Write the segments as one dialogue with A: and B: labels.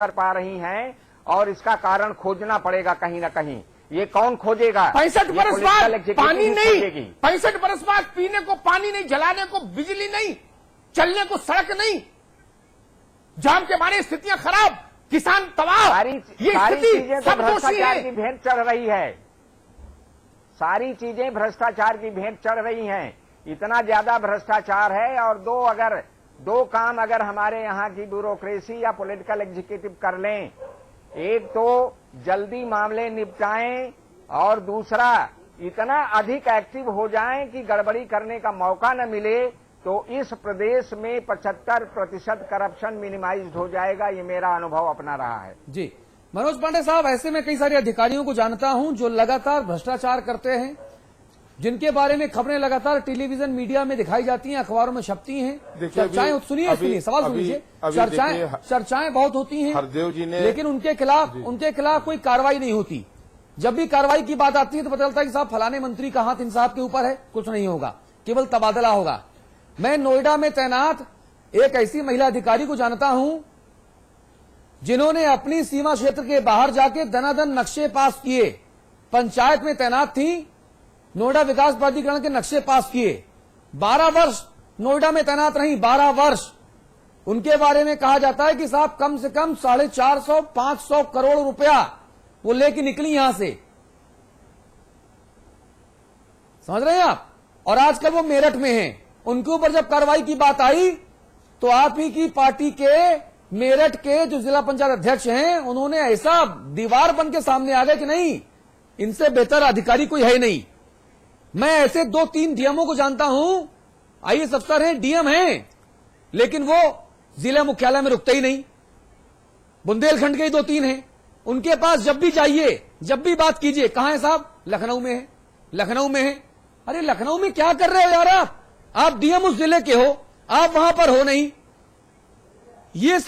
A: कर पा रही हैं और इसका कारण खोजना पड़ेगा कहीं ना कहीं। ये कौन खोजेगा?
B: 65 बरस बाद पानी नहीं, 65 बरस बाद पीने को पानी नहीं, जलाने को बिजली नहीं, चलने को सड़क नहीं, जाम के मारे स्थितियां खराब, किसान तबाह।
A: सारी चीजें तो भ्रष्टाचार की भेंट चढ़ रही है। सारी चीजें भ्रष्टाचार की भेंट चढ़ रही हैं। इतना ज्यादा भ्रष्टाचार है। और दो काम अगर हमारे यहाँ की ब्यूरोक्रेसी या पॉलिटिकल एग्जीक्यूटिव कर लें, एक तो जल्दी मामले निपटाएं और दूसरा इतना अधिक एक्टिव हो जाएं कि गड़बड़ी करने का मौका न मिले, तो इस प्रदेश में 75% करप्शन मिनिमाइज्ड हो जाएगा। ये मेरा अनुभव अपना रहा है।
C: जी मनोज पांडे साहब, ऐसे में कई सारे अधिकारियों को जानता हूं जो लगातार भ्रष्टाचार करते हैं, जिनके बारे में खबरें लगातार टेलीविजन मीडिया में दिखाई जाती हैं, अखबारों में छपती हैं, चर्चाएं सुनिए सवाल सुनिए, चर्चाएं बहुत होती हैं,
D: हरदेव जी ने,
C: लेकिन उनके खिलाफ कोई कार्रवाई नहीं होती। जब भी कार्रवाई की बात आती है तो पता चलता है कि साहब फलाने मंत्री का हाथ इन साहब के ऊपर है, कुछ नहीं होगा, केवल तबादला होगा। मैं नोएडा में तैनात एक ऐसी महिला अधिकारी को जानता हूं जिन्होंने अपनी सीमा क्षेत्र के बाहर जाके दनादन नक्शे पास किए, पंचायत में तैनात थी, नोएडा विकास प्राधिकरण के नक्शे पास किए, 12 वर्ष नोएडा में तैनात रही, 12 वर्ष। उनके बारे में कहा जाता है कि साहब कम से कम 450-500 करोड़ रुपया वो लेके निकली यहां से, समझ रहे हैं आप। और आजकल वो मेरठ में हैं। उनके ऊपर जब कार्रवाई की बात आई तो आप ही की पार्टी के मेरठ के जो जिला पंचायत अध्यक्ष हैं, उन्होंने ऐसा दीवार बन के सामने आ गए कि नहीं, इनसे बेहतर अधिकारी कोई है नहीं। मैं ऐसे 2-3 डीएमओ को जानता हूं, आईएएस अफसर हैं, डीएम हैं, लेकिन वो जिला मुख्यालय में रुकते ही नहीं। बुंदेलखंड के ही 2-3 हैं, उनके पास जब भी जाइए, जब भी बात कीजिए, कहां है साहब? लखनऊ में है, लखनऊ में है। अरे लखनऊ में क्या कर रहे हो यार आप डीएम उस जिले के हो, आप वहां पर हो नहीं। ये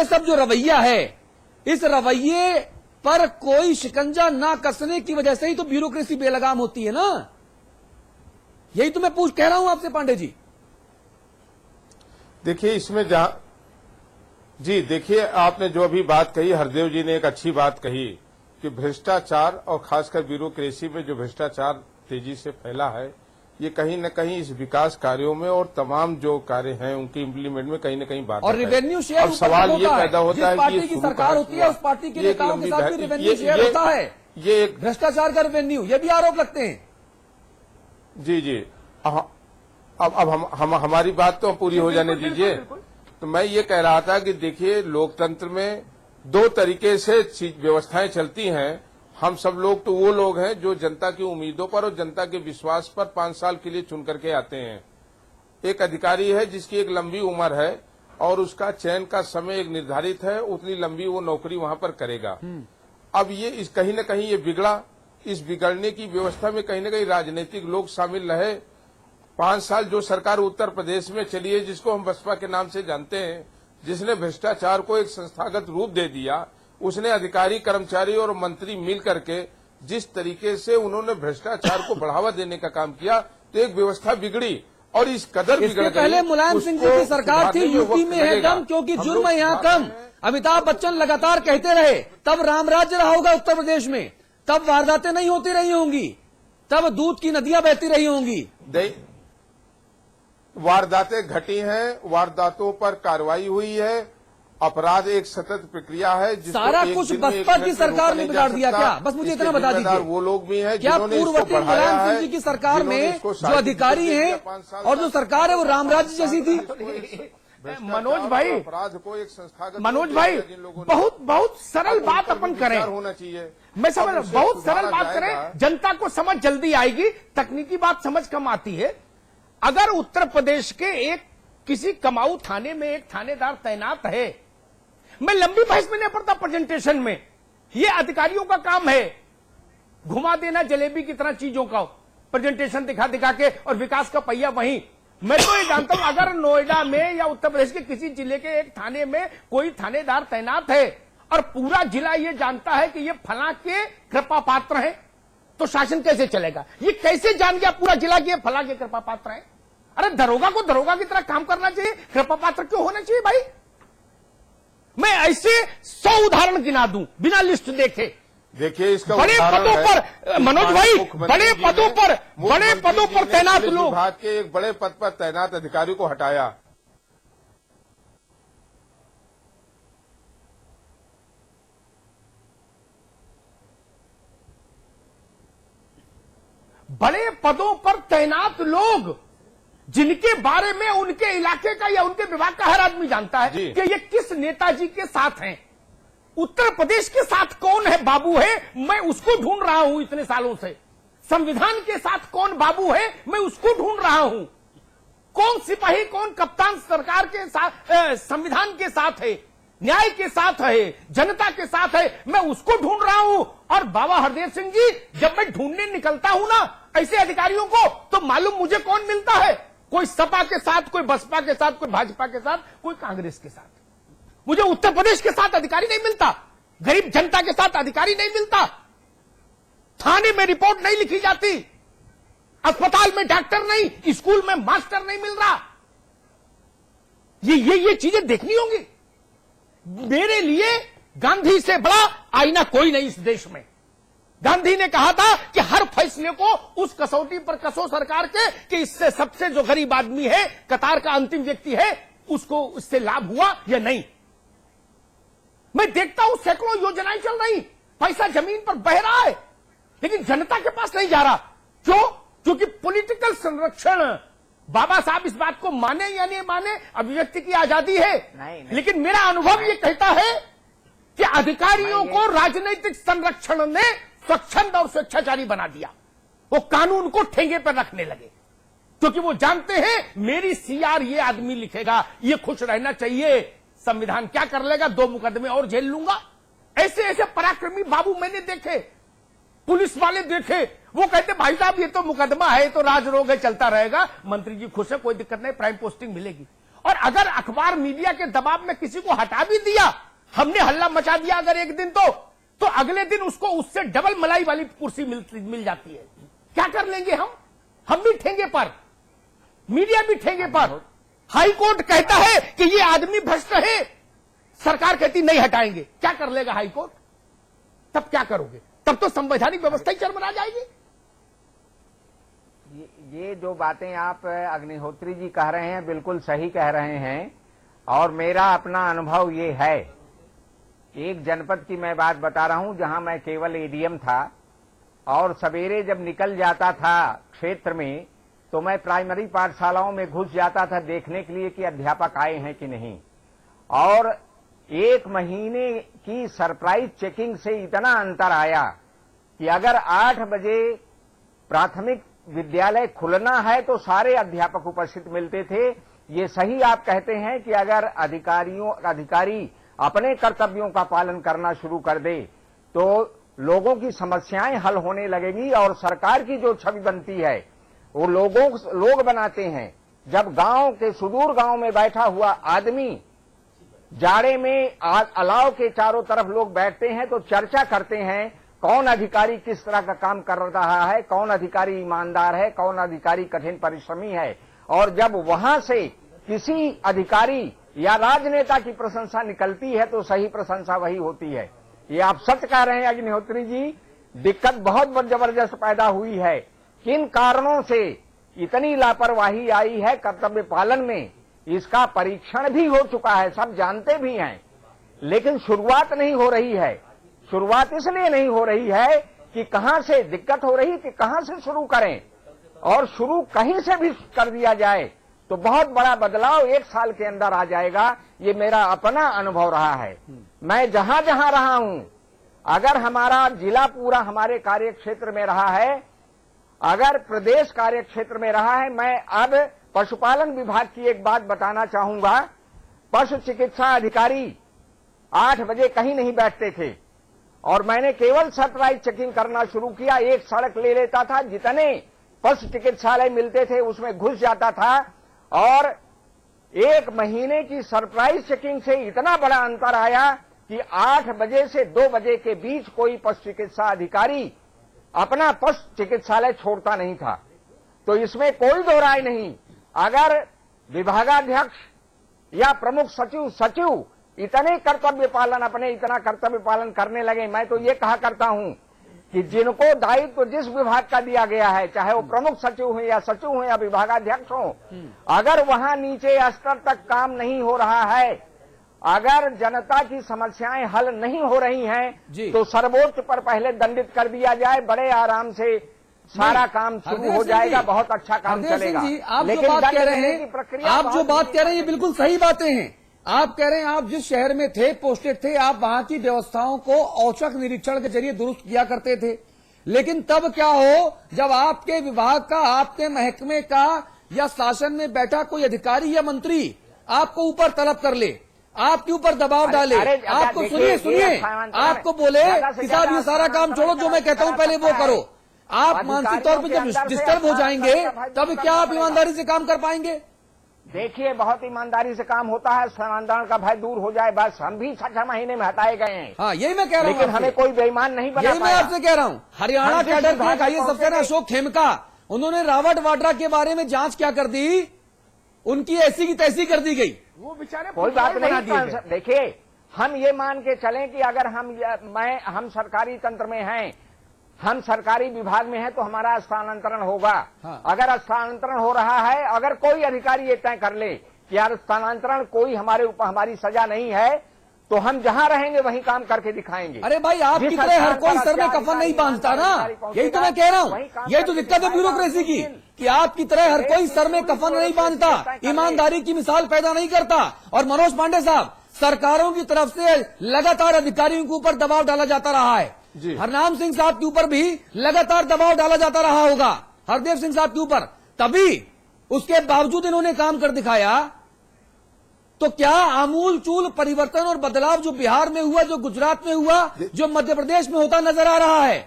C: सब जो रवैया है, इस रवैये पर कोई शिकंजा ना कसने की वजह से ही तो ब्यूरोक्रेसी बेलगाम होती है ना। यही तो मैं कह रहा हूं आपसे पांडे जी।
D: देखिए इसमें जी देखिए, आपने जो अभी बात कही, हरदेव जी ने एक अच्छी बात कही कि भ्रष्टाचार और खासकर ब्यूरोक्रेसी में जो भ्रष्टाचार तेजी से फैला है, ये कहीं न कहीं इस विकास कार्यों में और तमाम जो कार्य हैं उनके इम्प्लीमेंट में कहीं न कहीं बात
C: और रिवेन्यू शेयर।
D: अब सवाल ये पैदा होता है
C: कि ये सरकार होती है उस पार्टी के नेताओं के साथ भी रिवेन्यू शेयर होता है, ये एक भ्रष्टाचार का रिवेन्यू, ये भी आरोप लगते हैं।
D: जी अब हम हमारी बात तो पूरी हो जाने दीजिए। तो मैं ये कह रहा था कि देखिए, लोकतंत्र में 2 तरीके से व्यवस्थाएं चलती हैं। हम सब लोग तो वो लोग हैं जो जनता की उम्मीदों पर और जनता के विश्वास पर 5 साल के लिए चुन करके आते हैं। एक अधिकारी है जिसकी एक लंबी उम्र है और उसका चयन का समय एक निर्धारित है, उतनी लंबी वो नौकरी वहां पर करेगा। अब ये कहीं न कहीं ये बिगड़ा। इस बिगड़ने की व्यवस्था में कहीं न कहीं राजनीतिक लोग शामिल रहे। 5 साल जो सरकार उत्तर प्रदेश में चली है, जिसको हम बसपा के नाम से जानते हैं, जिसने भ्रष्टाचार को एक संस्थागत रूप दे दिया, उसने अधिकारी, कर्मचारी और मंत्री मिल करके जिस तरीके से उन्होंने भ्रष्टाचार को बढ़ावा देने का काम किया, तो एक व्यवस्था बिगड़ी और इस कदर बिगड़ गई।
C: पहले मुलायम सिंह जी की सरकार थी, यूपी में है कम क्योंकि जुर्म यहाँ कम। अमिताभ बच्चन लगातार कहते रहे, तब राम राज्य रहा होगा उत्तर प्रदेश में, तब वारदातें नहीं होती रही होंगी, तब दूध की नदियां बहती रही होंगी।
D: वारदातें घटी हैं, वारदातों पर कार्रवाई हुई है, अपराध एक सतत प्रक्रिया है।
C: सारा कुछ बसपा की सरकार ने बिगाड़ दिया क्या? बस मुझे इतना बता दीजिए,
D: वो लोग भी हैं
C: क्या पूर्ववर्ती मुलायम सिंह जी की सरकार में जो अधिकारी हैं और जो सरकार है वो राम राज्य जैसी थी?
B: मनोज भाई,
D: अपराध को एक संस्थागत,
B: मनोज भाई, बहुत सरल बात अपन करें,
D: होना चाहिए।
B: मैं समझ, बहुत सरल बात करें, जनता को समझ जल्दी आएगी, तकनीकी बात समझ कम आती है। अगर उत्तर प्रदेश के किसी कमाऊ थाने में एक थानेदार तैनात है, मैं लंबी बहस में नहीं पड़ता प्रेजेंटेशन में, ये अधिकारियों का काम है घुमा देना जलेबी की तरह चीजों का, प्रेजेंटेशन दिखा दिखा के, और विकास का पहिया वहीं। मैं तो ये जानता हूं, अगर नोएडा में या उत्तर प्रदेश के किसी जिले के एक थाने में कोई थानेदार तैनात है और पूरा जिला ये जानता है कि ये फला के कृपा पात्र है, तो शासन कैसे चलेगा? ये कैसे जान गया पूरा जिला कि ये फला के कृपा पात्र है? अरे दरोगा को दरोगा की तरह काम करना चाहिए, कृपा पात्र क्यों होना चाहिए भाई? मैं ऐसे 100 उदाहरण गिना दूं बिना लिस्ट देखे।
D: देखिए इसका
B: बड़े पदों पर मनोज भाई, बड़े पदों पर तैनात लोग,
D: विभाग के एक बड़े पद पर तैनात अधिकारी को हटाया।
B: बड़े पदों पर तैनात लोग जिनके बारे में उनके इलाके का या उनके विभाग का हर आदमी जानता है कि ये किस नेताजी के साथ हैं। उत्तर प्रदेश के साथ कौन है बाबू है, मैं उसको ढूंढ रहा हूं इतने सालों से। संविधान के साथ कौन बाबू है, मैं उसको ढूंढ रहा हूं। कौन सिपाही, कौन कप्तान सरकार के साथ, संविधान के साथ है, न्याय के साथ है, जनता के साथ है, मैं उसको ढूंढ रहा हूं। और बाबा हरदेव सिंह जी, जब मैं ढूंढने निकलता हूं ना ऐसे अधिकारियों को, तो मालूम मुझे कौन मिलता है, कोई सपा के साथ, कोई बसपा के साथ, कोई भाजपा के साथ, कोई कांग्रेस के साथ। मुझे उत्तर प्रदेश के साथ अधिकारी नहीं मिलता, गरीब जनता के साथ अधिकारी नहीं मिलता, थाने में रिपोर्ट नहीं लिखी जाती, अस्पताल में डॉक्टर नहीं, स्कूल में मास्टर नहीं मिल रहा। ये चीजें देखनी होंगी। मेरे लिए गांधी से बड़ा आईना कोई नहीं इस देश में। गांधी ने कहा था कि हर फैसले को उस कसौटी पर कसो सरकार के कि इससे सबसे जो गरीब आदमी है, कतार का अंतिम व्यक्ति है, उसको इससे लाभ हुआ या नहीं। मैं देखता हूं सैकड़ों योजनाएं चल रही, पैसा जमीन पर बह रहा है, लेकिन जनता के पास नहीं जा रहा। क्योंकि पॉलिटिकल संरक्षण, बाबा साहब इस बात को माने या नहीं माने, अभिव्यक्ति की आजादी है,
A: नहीं।
B: लेकिन मेरा अनुभव ये कहता है कि अधिकारियों को राजनीतिक संरक्षण ने स्वच्छंद और स्वेच्छाचारी बना दिया। वो कानून को ठेंगे पर रखने लगे, क्योंकि वो जानते हैं मेरी सीआर ये आदमी लिखेगा, ये खुश रहना चाहिए, संविधान क्या कर लेगा, 2 मुकदमे और झेल लूंगा। ऐसे ऐसे पराक्रमी बाबू मैंने देखे, पुलिस वाले देखे, वो कहते भाई साहब ये तो मुकदमा है, तो राजरोग है, चलता रहेगा, मंत्री जी खुश है, कोई दिक्कत नहीं, प्राइम पोस्टिंग मिलेगी। और अगर अखबार मीडिया के दबाव में किसी को हटा भी दिया, हमने हल्ला मचा दिया अगर एक दिन, तो अगले दिन उसको उससे डबल मलाई वाली कुर्सी मिल जाती है। क्या कर लेंगे हम भी ठेंगे पर, मीडिया भी ठेंगे पर। हाई कोर्ट कहता है कि ये आदमी भ्रष्ट है, सरकार कहती नहीं हटाएंगे। क्या कर लेगा हाई कोर्ट? तब क्या करोगे? तब तो संवैधानिक व्यवस्था ही चरमरा जाएगी।
A: ये जो बातें आप अग्निहोत्री जी कह रहे हैं बिल्कुल सही कह रहे हैं, और मेरा अपना अनुभव ये है। एक जनपद की मैं बात बता रहा हूं जहां मैं केवल एडीएम था, और सवेरे जब निकल जाता था क्षेत्र में तो मैं प्राइमरी पाठशालाओं में घुस जाता था देखने के लिए कि अध्यापक आए हैं कि नहीं। और 1 महीने की सरप्राइज चेकिंग से इतना अंतर आया कि अगर 8 बजे प्राथमिक विद्यालय खुलना है तो सारे अध्यापक उपस्थित मिलते थे। ये सही आप कहते हैं कि अगर अधिकारी अपने कर्तव्यों का पालन करना शुरू कर दे तो लोगों की समस्याएं हल होने लगेंगी, और सरकार की जो छवि बनती है वो लोग बनाते हैं। जब गांव के सुदूर गांव में बैठा हुआ आदमी जाड़े में अलाव के चारों तरफ लोग बैठते हैं तो चर्चा करते हैं कौन अधिकारी किस तरह का काम कर रहा है, कौन अधिकारी ईमानदार है, कौन अधिकारी कठिन परिश्रमी है। और जब वहां से किसी अधिकारी या राजनेता की प्रशंसा निकलती है तो सही प्रशंसा वही होती है। ये आप सच कह रहे हैं अग्निहोत्री जी, दिक्कत बहुत जबरदस्त पैदा हुई है। किन कारणों से इतनी लापरवाही आई है कर्तव्य पालन में, इसका परीक्षण भी हो चुका है, सब जानते भी हैं, लेकिन शुरुआत नहीं हो रही है। शुरुआत इसलिए नहीं हो रही है कि कहां से दिक्कत हो रही कि कहां से शुरू करें, और शुरू कहीं से भी कर दिया जाए तो बहुत बड़ा बदलाव 1 साल के अंदर आ जाएगा। ये मेरा अपना अनुभव रहा है। मैं जहां जहां रहा हूं, अगर हमारा जिला पूरा हमारे कार्य क्षेत्र में रहा है, अगर प्रदेश कार्य क्षेत्र में रहा है, मैं अब पशुपालन विभाग की एक बात बताना चाहूंगा। पशु चिकित्सा अधिकारी 8 बजे कहीं नहीं बैठते थे, और मैंने केवल सरप्राइज चेकिंग करना शुरू किया। एक सड़क ले लेता था, जितने पशु चिकित्सालय मिलते थे उसमें घुस जाता था, और 1 महीने की सरप्राइज चेकिंग से इतना बड़ा अंतर आया कि 8 बजे से 2 बजे के बीच कोई पशु चिकित्सा अधिकारी अपना पशु चिकित्सालय छोड़ता नहीं था। तो इसमें कोई दो राय नहीं, अगर विभागाध्यक्ष या प्रमुख सचिव इतने कर्तव्य पालन अपने इतना कर्तव्य पालन करने लगे। मैं तो ये कहा करता हूं कि जिनको दायित्व जिस विभाग का दिया गया है, चाहे वो प्रमुख सचिव हो या सचिव हो या विभागाध्यक्ष हो, अगर वहां नीचे स्तर तक काम नहीं हो रहा है, अगर जनता की समस्याएं हल नहीं हो रही हैं, तो सर्वोच्च पर पहले दंडित कर दिया जाए, बड़े आराम से सारा काम शुरू हो जाएगा, बहुत अच्छा काम चलेगा।
C: लेकिन आप जो बात कह रहे हैं, आप जो बात कह रहे हैं ये बिल्कुल सही बातें हैं। आप कह रहे हैं आप जिस शहर में थे, पोस्टेड थे, आप वहां की व्यवस्थाओं को औचक निरीक्षण के जरिए दुरुस्त किया करते थे। लेकिन तब क्या हो जब आपके विभाग का, आपके महकमे का या शासन में बैठा कोई अधिकारी या मंत्री आपको ऊपर तलब कर ले, आपके ऊपर दबाव डाले, आपको सुनिए आपको बोले कि साहब ये सारा काम छोड़ो, जो मैं कहता हूं पहले वो करो। आप मानसिक तौर पर जब डिस्टर्ब हो जाएंगे तब क्या आप ईमानदारी से काम कर पाएंगे?
A: देखिए, बहुत ईमानदारी से काम होता है, स्थानांतरण का भय दूर हो जाए, बस हम भी 6 महीने में हटाए गए हैं।
C: हाँ, यही मैं कह रहा हूँ,
A: लेकिन हमें कोई बेईमान नहीं बना
C: यही मैं आपसे कह रहा हूँ। हरियाणा कैडर के आईएएस अफसर अशोक खेमका, उन्होंने रावट वाड्रा के बारे में जांच क्या कर दी, उनकी ऐसी की तैसी कर दी गई।
B: वो बेचारे
A: कोई बात नहीं। देखिए, हम ये मान के चलें कि अगर हम सरकारी तंत्र में हैं, हम सरकारी विभाग में हैं, तो हमारा स्थानांतरण होगा।
C: हाँ।
A: अगर स्थानांतरण हो रहा है, अगर कोई अधिकारी ये तय कर ले कि यार स्थानांतरण कोई हमारे ऊपर हमारी सजा नहीं है, तो हम जहां रहेंगे वहीं काम करके दिखाएंगे।
C: अरे भाई, आपकी तरह हर कोई सर में कफन नहीं बांधता ना, यही तो मैं कह रहा हूँ। यही तो दिक्कत है ब्यूरोक्रेसी की कि आपकी तरह हर कोई सर में कफन नहीं बांधता, ईमानदारी की मिसाल पैदा नहीं करता। और मनोज पांडे साहब, सरकारों की तरफ से लगातार अधिकारियों के ऊपर दबाव डाला जाता रहा है। हरनाम सिंह साहब के ऊपर भी लगातार दबाव डाला जाता रहा होगा, हरदेव सिंह साहब के ऊपर, तभी उसके बावजूद इन्होंने काम कर दिखाया। तो क्या आमूल चूल परिवर्तन और बदलाव जो बिहार में हुआ, जो गुजरात में हुआ, जो मध्य प्रदेश में होता नजर आ रहा है,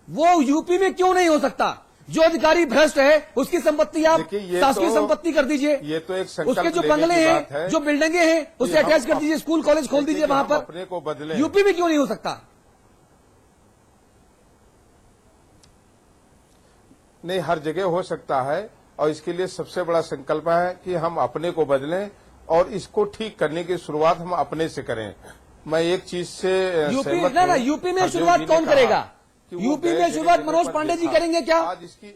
C: वो यूपी में क्यों नहीं हो सकता? जो अधिकारी भ्रष्ट है उसकी संपत्ति आप शासकीय संपत्ति कर दीजिए,
D: ये तो एक
C: उसके जो बंगले हैं, जो बिल्डिंगें हैं, उसे अटैच कर दीजिए, स्कूल कॉलेज खोल दीजिए वहां पर।
D: अपने को बदले,
C: यूपी में क्यों नहीं हो सकता?
D: नहीं, हर जगह हो सकता है, और इसके लिए सबसे बड़ा संकल्प है कि हम अपने को बदलें और इसको ठीक करने की शुरुआत हम अपने से करें। मैं एक चीज से
C: यूपी में शुरुआत कौन करेगा? यूपी में शुरुआत मनोज पांडे जी करेंगे क्या?
D: आज इसकी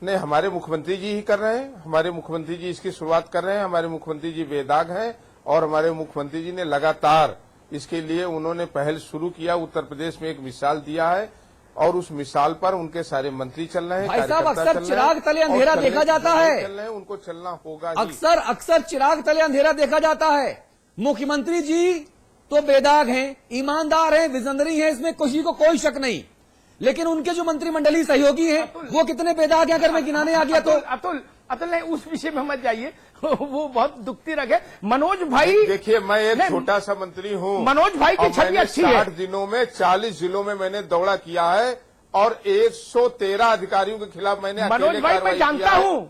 D: नहीं, हमारे मुख्यमंत्री जी ही कर रहे हैं। हमारे मुख्यमंत्री जी इसकी शुरुआत कर रहे हैं। हमारे मुख्यमंत्री जी बेदाग हैं, और हमारे मुख्यमंत्री जी ने लगातार इसके लिए उन्होंने पहल शुरू किया। उत्तर प्रदेश में एक मिसाल दिया है, और उस मिसाल पर उनके सारे मंत्री चल रहे हैं।
C: भाई साहब, अक्सर चिराग तले अंधेरा देखा जाता है,
D: चल रहे हैं, उनको चलना होगा।
C: अक्सर चिराग तले अंधेरा देखा जाता है। मुख्यमंत्री जी तो बेदाग हैं, ईमानदार हैं, विजनरी हैं, इसमें किसी को कोई शक नहीं। लेकिन उनके जो मंत्रिमंडलीय सहयोगी हैं, वो कितने बेदाग हैं? अगर मैं गिनाने आ गया तो
B: अतुल नहीं, उस विषय में मत जाइए, वो बहुत दुखती रखे। मनोज भाई,
D: देखिए, मैं एक छोटा सा मंत्री हूँ।
B: मनोज भाई की छवि अच्छी है।
D: 60 दिनों में 40 जिलों में मैंने दौरा किया है, और 113 अधिकारियों के खिलाफ मैंने
B: मनोज भाई, मैं जानता हूँ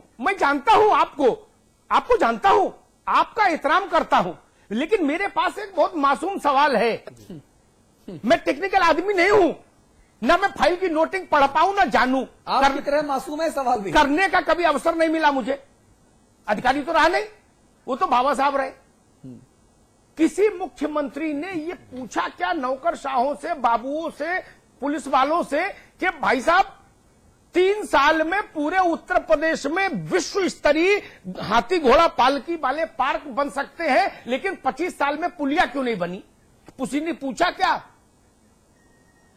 B: आपको जानता हूँ, आपका एहतराम करता हूँ, लेकिन मेरे पास एक बहुत मासूम सवाल है। मैं टेक्निकल आदमी नहीं हूँ, ना मैं फाइल की नोटिंग पढ़ पाऊं, ना जानू।
C: आपकी तरह मासूम है सवाल भी
B: करने का कभी अवसर नहीं मिला मुझे। अधिकारी तो रहा नहीं, वो तो बाबा साहब रहे। किसी मुख्यमंत्री ने ये पूछा क्या नौकरशाहों से, बाबुओं से, पुलिस वालों से कि भाई साहब 3 साल में पूरे उत्तर प्रदेश में विश्व स्तरीय हाथी घोड़ा पालकी वाले पार्क बन सकते हैं, लेकिन 25 साल में पुलिया क्यों नहीं बनी? किसी ने पूछा क्या?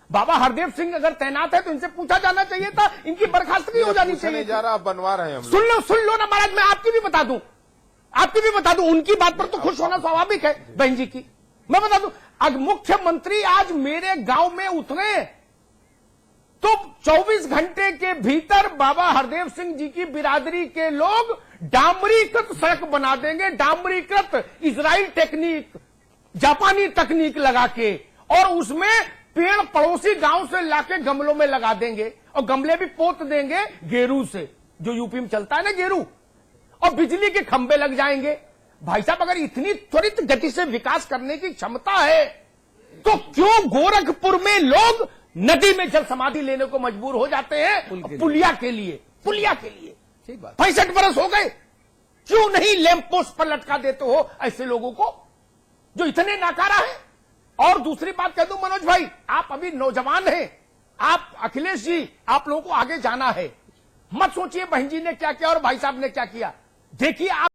B: बाबा हरदेव सिंह अगर तैनात है तो इनसे पूछा जाना चाहिए था, इनकी बर्खास्तगी हो जानी चाहिए।
D: जा रहा, बनवा रहे हैं हम।
B: सुन लो ना महाराज, मैं आपकी भी बता दूं, उनकी बात पर तो खुश होना स्वाभाविक है बहन जी की। मैं बता दूं, अब मुख्यमंत्री आज मेरे गांव में उतरे तो 24 घंटे के भीतर बाबा हरदेव सिंह जी की बिरादरी के लोग डामरीकृत सड़क बना देंगे, डामरीकृत इजराइल टेक्निक, जापानी तकनीक लगा के, और उसमें पेड़ पड़ोसी गांव से लाके गमलों में लगा देंगे, और गमले भी पोत देंगे गेरू से, जो यूपी में चलता है ना गेरू, और बिजली के खंभे लग जाएंगे। भाई साहब, अगर इतनी त्वरित गति से विकास करने की क्षमता है, तो क्यों गोरखपुर में लोग नदी में जल समाधि लेने को मजबूर हो जाते हैं? पुलिया के लिए 65 बरस हो गए, क्यों नहीं लैंप पोस्ट पर लटका देते हो ऐसे लोगों को जो इतने नाकारा है? और दूसरी बात कह दूं मनोज भाई, आप अभी नौजवान हैं, आप अखिलेश जी, आप लोगों को आगे जाना है। मत सोचिए बहन जी ने क्या किया और भाई साहब ने क्या किया। देखिए आप